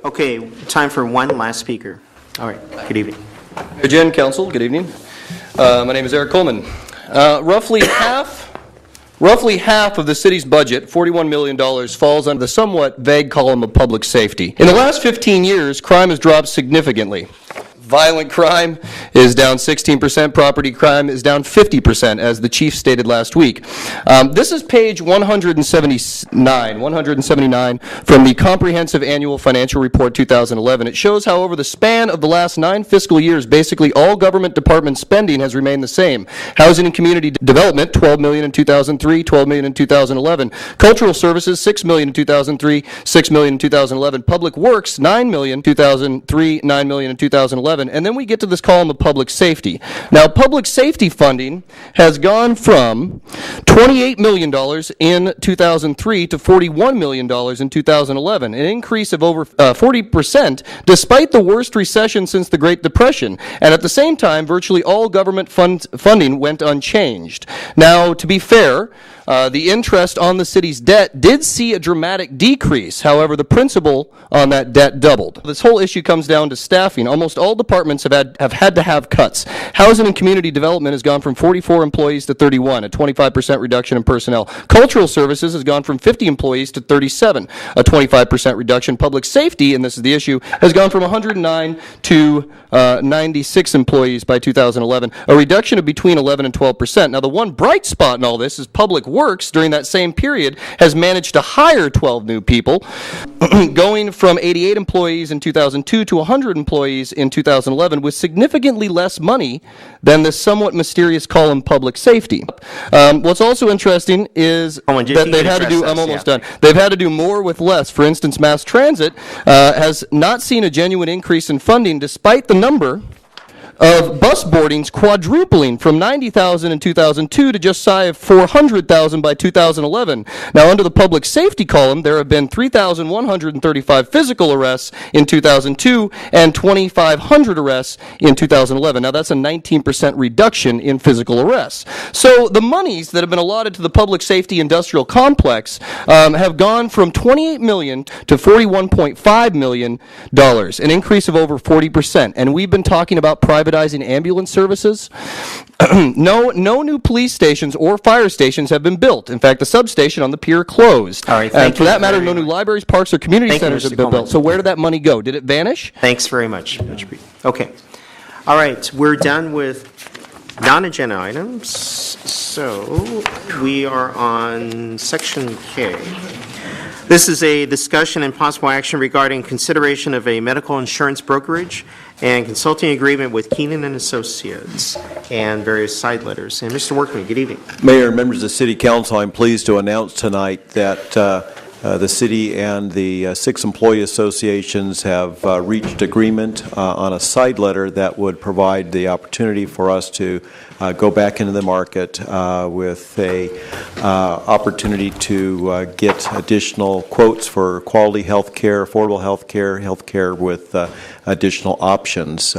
Okay, time for one last speaker. All right, good evening. Again, Council, good evening. My name is Eric Coleman. Roughly half of the city's budget, $41 million, falls under the somewhat vague column of public safety. In the last 15 years, crime has dropped significantly. Violent crime is down 16%, property crime is down 50%, as the chief stated last week. This is page 179 from the Comprehensive Annual Financial Report 2011. It shows how over the span of the last 9 fiscal years, basically all government department spending has remained the same. Housing and Community Development, $12 million in 2003, $12 million in 2011. Cultural Services, $6 million in 2003, $6 million in 2011. Public Works, $9 million in 2003, $9 million in 2011. And then we get to this column of public safety. Now, public safety funding has gone from $28 million in 2003 to $41 million in 2011, an increase of over 40%, despite the worst recession since the Great Depression. And at the same time, virtually all government funding went unchanged. Now, to be fair, the interest on the city's debt did see a dramatic decrease. However, the principal on that debt doubled. This whole issue comes down to staffing. Almost all departments have had to have cuts. Housing and Community Development has gone from 44 employees to 31, a 25% reduction in personnel. Cultural Services has gone from 50 employees to 37, a 25% reduction. Public Safety, and this is the issue, has gone from 109 to 96 employees by 2011, a reduction of between 11 and 12%. Now, the one bright spot in all this is Public Works, during that same period, has managed to hire 12 new people, going from 88 employees in 2002 to 100 employees in 2011, with significantly less money than this somewhat mysterious column Public Safety. What's also interesting is that they've had to do, I'm almost done, they've had to do more with less. For instance, Mass Transit has not seen a genuine increase in funding despite the number of bus boardings quadrupling from 90,000 in 2002 to just shy of 400,000 by 2011. Now, under the public safety column, there have been 3,135 physical arrests in 2002 and 2,500 arrests in 2011. Now, that's a 19% reduction in physical arrests. So the monies that have been allotted to the public safety industrial complex have gone from $28 million to $41.5 million, an increase of over 40%. And we've been talking about privatizing ambulance services. No new police stations or fire stations have been built. In fact, the substation on the pier closed. All right, and for that matter, no new libraries, parks, or community centers have been built. So where did that money go? Did it vanish? Thanks very much. Okay. All right, we're done with non-agenda items. So we are on section K. This is a discussion and possible action regarding consideration of a medical insurance brokerage and consulting agreement with Keenan and Associates and various side letters. And Mr. Workman, good evening. Mayor and members of the City Council, I'm pleased to announce tonight that the city and the 6 employee associations have reached agreement on a side letter that would provide the opportunity for us to go back into the market with a opportunity to get additional quotes for quality health care, affordable health care with additional options.